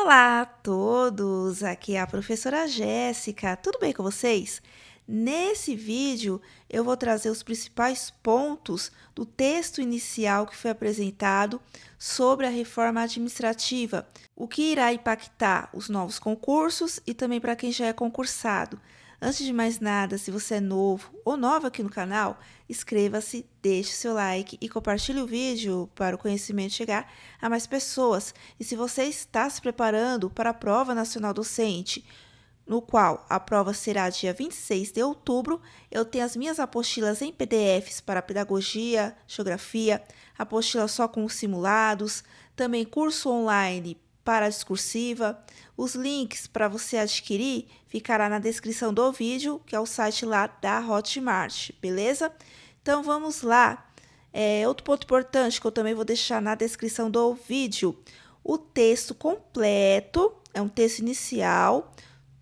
Olá a todos, aqui é a professora Jéssica, tudo bem com vocês? Nesse vídeo eu vou trazer os principais pontos do texto inicial que foi apresentado sobre a reforma administrativa, o que irá impactar os novos concursos e também para quem já é concursado. Antes de mais nada, se você é novo ou nova aqui no canal, inscreva-se, deixe seu like e compartilhe o vídeo para o conhecimento chegar a mais pessoas. E se você está se preparando para a Prova Nacional Docente, no qual a prova será dia 26 de outubro, eu tenho as minhas apostilas em PDFs para pedagogia, geografia, apostila só com os simulados, também curso online para a discursiva. Os links para você adquirir ficará na descrição do vídeo, que é o site lá da Hotmart, beleza? Então vamos lá. Outro ponto importante que eu também vou deixar na descrição do vídeo, o texto completo, é um texto inicial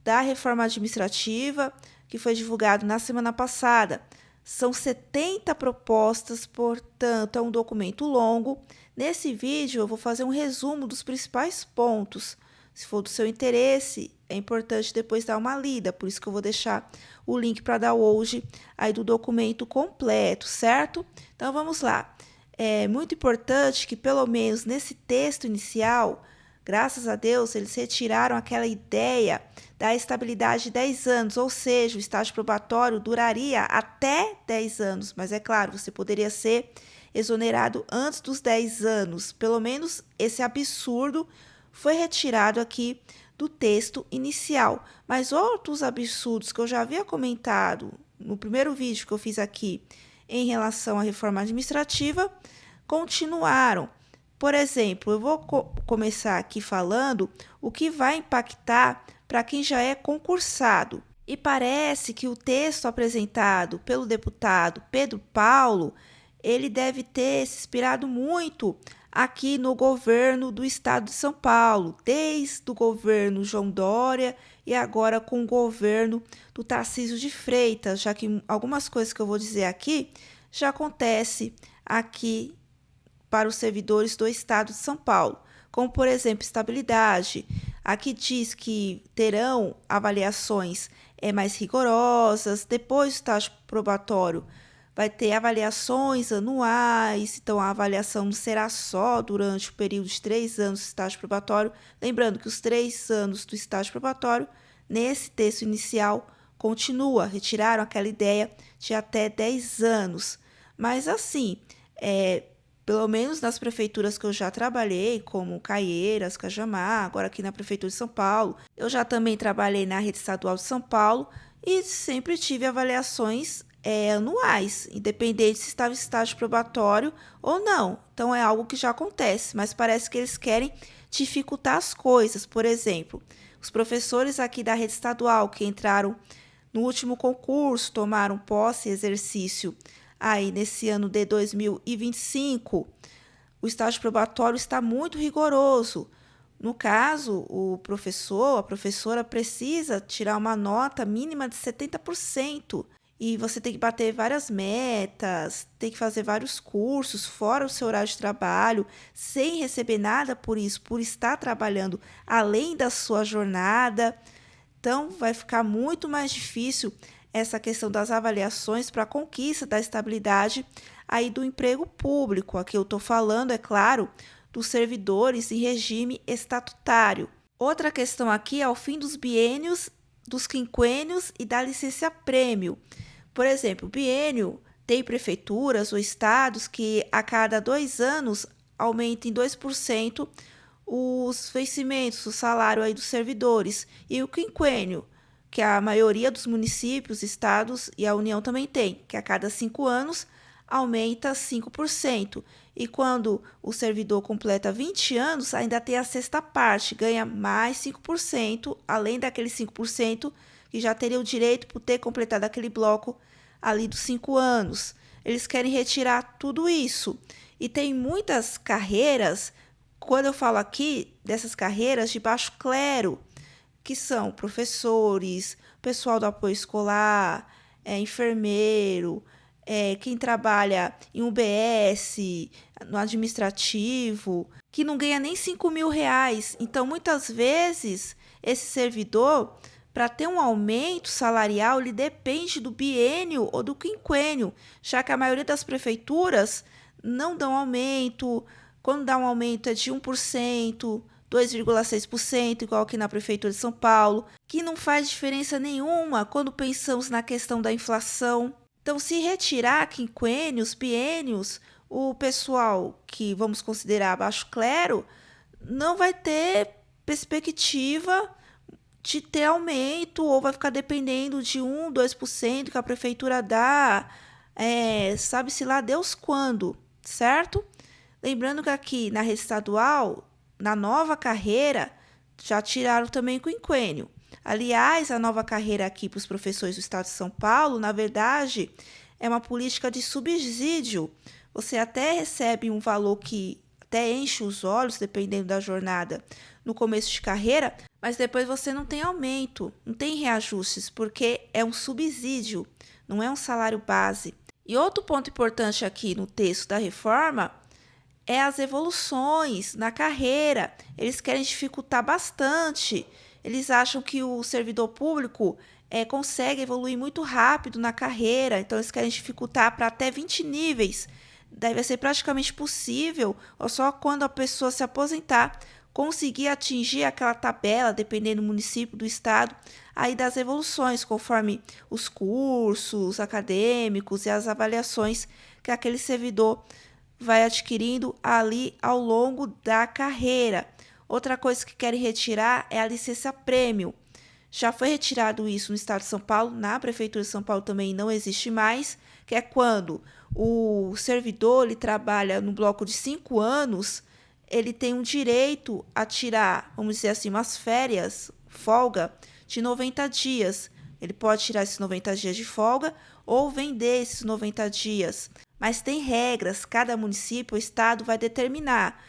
da reforma administrativa, que foi divulgado na semana passada. São 70 propostas, portanto, é um documento longo. Nesse vídeo, eu vou fazer um resumo dos principais pontos. Se for do seu interesse, é importante depois dar uma lida, por isso que eu vou deixar o link para download aí do documento completo, certo? Então, vamos lá. É muito importante que, pelo menos nesse texto inicial, graças a Deus, eles retiraram aquela ideia da estabilidade de 10 anos, ou seja, o estágio probatório duraria até 10 anos, mas é claro, você poderia ser exonerado antes dos 10 anos. Pelo menos esse absurdo foi retirado aqui do texto inicial. Mas outros absurdos que eu já havia comentado no primeiro vídeo que eu fiz aqui em relação à reforma administrativa continuaram. Por exemplo, eu vou começar aqui falando o que vai impactar para quem já é concursado. E parece que o texto apresentado pelo deputado Pedro Paulo, ele deve ter se inspirado muito aqui no governo do estado de São Paulo, desde o governo João Dória e agora com o governo do Tarcísio de Freitas, já que algumas coisas que eu vou dizer aqui já acontece aqui para os servidores do estado de São Paulo, como por exemplo estabilidade. Aqui diz que terão avaliações mais rigorosas, depois do estágio probatório vai ter avaliações anuais, então a avaliação não será só durante o período de 3 anos do estágio probatório, lembrando que os 3 anos do estágio probatório, nesse texto inicial, continua, retiraram aquela ideia de até 10 anos, mas assim, pelo menos nas prefeituras que eu já trabalhei, como Caieiras, Cajamar, agora aqui na Prefeitura de São Paulo, eu já também trabalhei na rede estadual de São Paulo e sempre tive avaliações anuais, independente se estava em estágio probatório ou não. Então é algo que já acontece, mas parece que eles querem dificultar as coisas. Por exemplo, os professores aqui da rede estadual que entraram no último concurso, tomaram posse e exercício aí nesse ano de 2025, o estágio probatório está muito rigoroso. No caso, o professor, a professora precisa tirar uma nota mínima de 70%. E você tem que bater várias metas, tem que fazer vários cursos fora o seu horário de trabalho, sem receber nada por isso, por estar trabalhando além da sua jornada. Então, vai ficar muito mais difícil essa questão das avaliações para a conquista da estabilidade aí do emprego público. Aqui eu estou falando, é claro, dos servidores em regime estatutário. Outra questão aqui é o fim dos biênios, dos quinquênios e da licença-prêmio. Por exemplo, o biênio tem prefeituras ou estados que a cada 2 anos aumentem 2% os vencimentos, o salário aí dos servidores. E o quinquênio, que a maioria dos municípios, estados e a União também tem, que a cada 5 anos aumenta 5%. E quando o servidor completa 20 anos, ainda tem a sexta parte, ganha mais 5%, além daqueles 5% que já teria o direito por ter completado aquele bloco ali dos 5 anos. Eles querem retirar tudo isso. E tem muitas carreiras, quando eu falo aqui dessas carreiras de baixo clero, que são professores, pessoal do apoio escolar, enfermeiro, quem trabalha em UBS, no administrativo, que não ganha nem R$ 5.000. Então, muitas vezes, esse servidor, para ter um aumento salarial, ele depende do biênio ou do quinquênio, já que a maioria das prefeituras não dão aumento. Quando dá um aumento é de 1%, 2,6%, igual aqui na Prefeitura de São Paulo, que não faz diferença nenhuma quando pensamos na questão da inflação. Então, se retirar quinquênios, biênios, o pessoal que vamos considerar baixo clero não vai ter perspectiva de ter aumento ou vai ficar dependendo de 1, 2% que a prefeitura dá, sabe-se lá Deus quando, certo? Lembrando que aqui na rede estadual, na nova carreira, já tiraram também o quinquênio. Aliás, a nova carreira aqui para os professores do estado de São Paulo, na verdade, é uma política de subsídio. Você até recebe um valor que até enche os olhos, dependendo da jornada, no começo de carreira, mas depois você não tem aumento, não tem reajustes, porque é um subsídio, não é um salário base. E outro ponto importante aqui no texto da reforma é as evoluções na carreira. Eles querem dificultar bastante. Eles acham que o servidor público consegue evoluir muito rápido na carreira, então eles querem dificultar para até 20 níveis. Deve ser praticamente possível, ou só quando a pessoa se aposentar, conseguir atingir aquela tabela, dependendo do município, do estado, aí das evoluções, conforme os cursos acadêmicos e as avaliações que aquele servidor vai adquirindo ali ao longo da carreira. Outra coisa que querem retirar é a licença-prêmio. Já foi retirado isso no estado de São Paulo, na Prefeitura de São Paulo também não existe mais, que é quando o servidor ele trabalha no bloco de 5 anos, ele tem um direito a tirar, vamos dizer assim, umas férias, folga, de 90 dias. Ele pode tirar esses 90 dias de folga ou vender esses 90 dias. Mas tem regras, cada município ou estado vai determinar.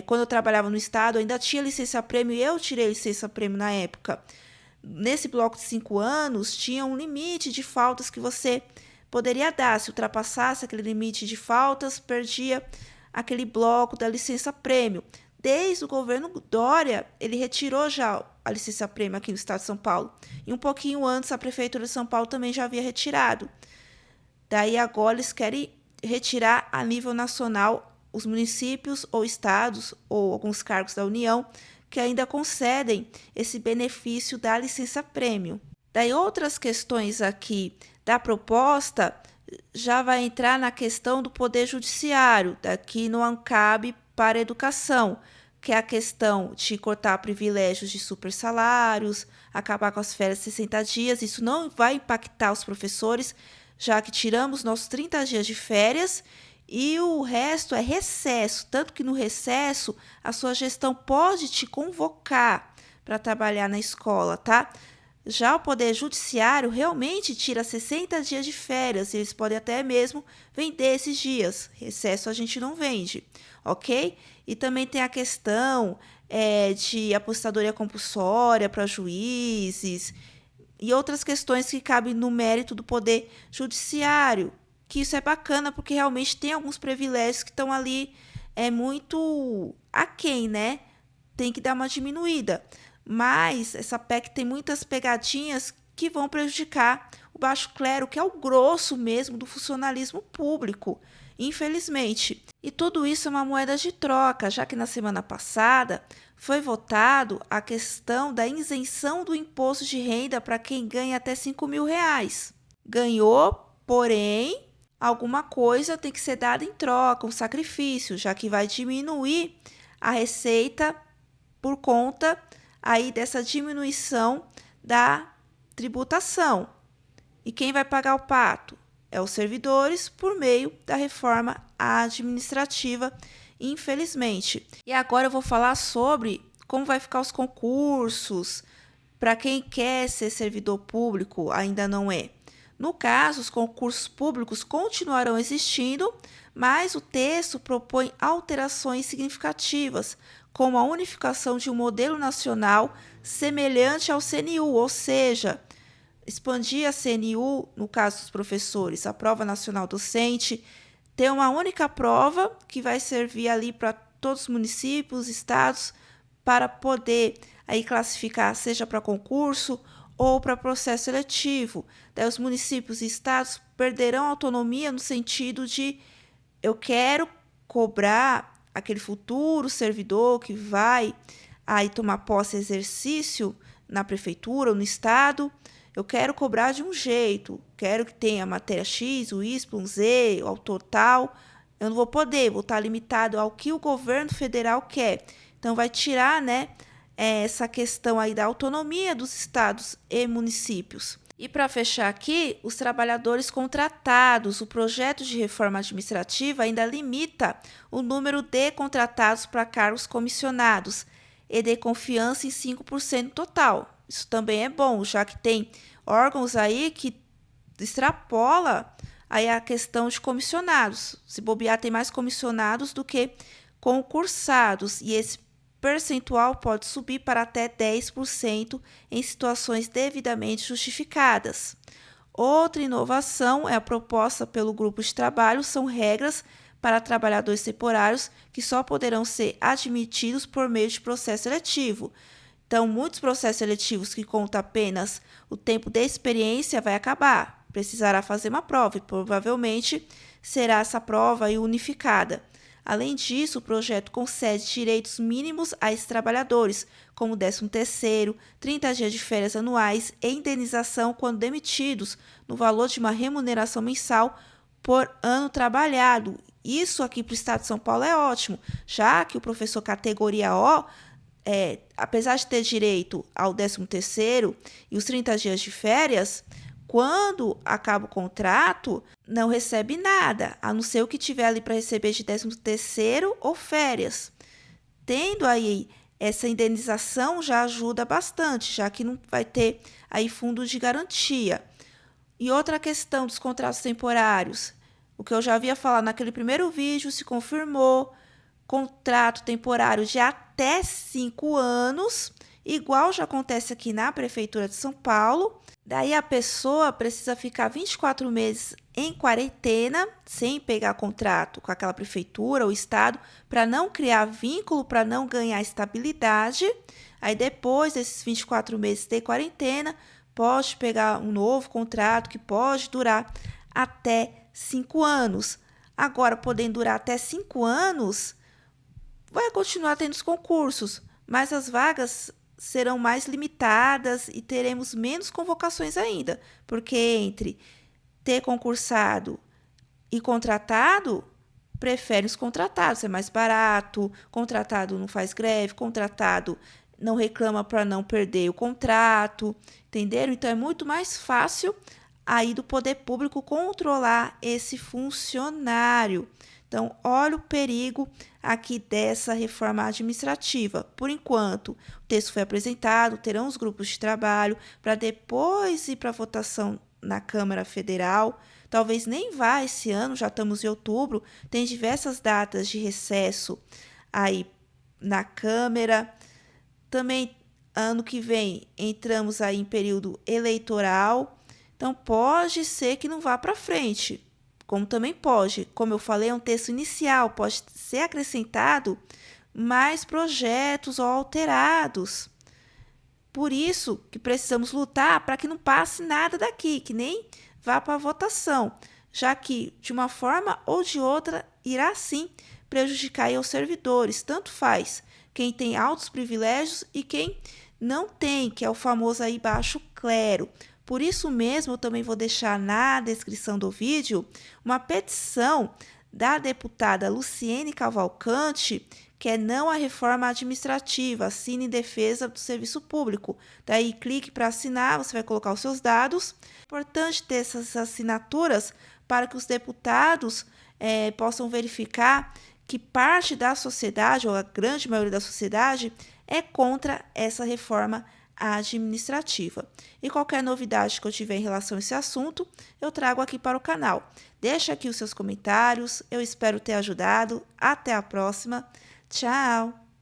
Quando eu trabalhava no estado, ainda tinha licença-prêmio e eu tirei licença-prêmio na época. Nesse bloco de 5 anos, tinha um limite de faltas que você poderia dar. Se ultrapassasse aquele limite de faltas, perdia aquele bloco da licença-prêmio. Desde o governo Dória, ele retirou já a licença-prêmio aqui no estado de São Paulo. E um pouquinho antes, a Prefeitura de São Paulo também já havia retirado. Daí agora eles querem retirar a nível nacional os municípios ou estados ou alguns cargos da União que ainda concedem esse benefício da licença-prêmio. Daí outras questões aqui da proposta já vai entrar na questão do poder judiciário, daqui não cabe para a educação, que é a questão de cortar privilégios de supersalários, acabar com as férias de 60 dias, isso não vai impactar os professores, já que tiramos nossos 30 dias de férias e o resto é recesso, tanto que no recesso a sua gestão pode te convocar para trabalhar na escola, tá? Já o Poder Judiciário realmente tira 60 dias de férias, e eles podem até mesmo vender esses dias. Recesso a gente não vende, ok? E também tem a questão de apostadoria compulsória para juízes e outras questões que cabem no mérito do Poder Judiciário, que isso é bacana porque realmente tem alguns privilégios que estão ali muito aquém, né? Tem que dar uma diminuída. Mas essa PEC tem muitas pegadinhas que vão prejudicar o baixo clero, que é o grosso mesmo do funcionalismo público, infelizmente. E tudo isso é uma moeda de troca, já que na semana passada foi votado a questão da isenção do imposto de renda para quem ganha até R$ 5.000. Ganhou, porém, alguma coisa tem que ser dada em troca, um sacrifício, já que vai diminuir a receita por conta aí dessa diminuição da tributação. E quem vai pagar o pato? É os servidores por meio da reforma administrativa, infelizmente. E agora eu vou falar sobre como vai ficar os concursos para quem quer ser servidor público, ainda não é. No caso, os concursos públicos continuarão existindo, mas o texto propõe alterações significativas, como a unificação de um modelo nacional semelhante ao CNU, ou seja, expandir a CNU, no caso dos professores, a Prova Nacional Docente, ter uma única prova que vai servir ali para todos os municípios, estados, para poder aí classificar, seja para concurso ou para processo seletivo. Daí os municípios e estados perderão autonomia no sentido de eu quero cobrar aquele futuro servidor que vai aí tomar posse exercício na prefeitura ou no estado, eu quero cobrar de um jeito, quero que tenha a matéria X, o Y, o Z, o autor tal, eu não vou poder, vou estar limitado ao que o governo federal quer. Então, vai tirar, né, essa questão aí da autonomia dos estados e municípios. E para fechar aqui, os trabalhadores contratados, o projeto de reforma administrativa ainda limita o número de contratados para cargos comissionados e de confiança em 5% total. Isso também é bom, já que tem órgãos aí que extrapola aí a questão de comissionados. Se bobear, tem mais comissionados do que concursados, e esse percentual pode subir para até 10% em situações devidamente justificadas. Outra inovação é a proposta pelo grupo de trabalho, são regras para trabalhadores temporários que só poderão ser admitidos por meio de processo seletivo. Então, muitos processos seletivos que contam apenas o tempo de experiência vai acabar. Precisará fazer uma prova e provavelmente será essa prova unificada. Além disso, o projeto concede direitos mínimos a esses trabalhadores, como 13º, 30 dias de férias anuais e indenização quando demitidos, no valor de uma remuneração mensal por ano trabalhado. Isso aqui para o estado de São Paulo é ótimo, já que o professor categoria O, apesar de ter direito ao 13º e os 30 dias de férias, quando acaba o contrato, não recebe nada, a não ser o que tiver ali para receber de 13º ou férias. Tendo aí essa indenização já ajuda bastante, já que não vai ter aí fundo de garantia. E outra questão dos contratos temporários, o que eu já havia falado naquele primeiro vídeo se confirmou, contrato temporário de até 5 anos, igual já acontece aqui na Prefeitura de São Paulo. Daí a pessoa precisa ficar 24 meses em quarentena, sem pegar contrato com aquela prefeitura ou estado, para não criar vínculo, para não ganhar estabilidade. Aí depois desses 24 meses de quarentena, pode pegar um novo contrato que pode durar até 5 anos. Agora, podendo durar até 5 anos, vai continuar tendo os concursos, mas as vagas serão mais limitadas e teremos menos convocações ainda, porque entre ter concursado e contratado, prefere os contratados, é mais barato, contratado não faz greve, contratado não reclama para não perder o contrato, entenderam? Então é muito mais fácil aí do poder público controlar esse funcionário. Então, olha o perigo aqui dessa reforma administrativa. Por enquanto, o texto foi apresentado, terão os grupos de trabalho para depois ir para votação na Câmara Federal. Talvez nem vá esse ano, já estamos em outubro, tem diversas datas de recesso aí na Câmara. Também, ano que vem, entramos aí em período eleitoral. Então, pode ser que não vá para frente. Como também pode, como eu falei, é um texto inicial, pode ser acrescentado mais projetos ou alterados. Por isso que precisamos lutar para que não passe nada daqui, que nem vá para a votação, já que, de uma forma ou de outra, irá sim prejudicar aí os servidores, tanto faz quem tem altos privilégios e quem não tem, que é o famoso aí baixo clero. Por isso mesmo, eu também vou deixar na descrição do vídeo uma petição da deputada Luciene Cavalcante, que é não à reforma administrativa, assine em defesa do serviço público. Daí, clique para assinar, você vai colocar os seus dados. É importante ter essas assinaturas para que os deputados possam verificar que parte da sociedade, ou a grande maioria da sociedade, é contra essa reforma administrativa. E qualquer novidade que eu tiver em relação a esse assunto, eu trago aqui para o canal. Deixa aqui os seus comentários, eu espero ter ajudado. Até a próxima. Tchau!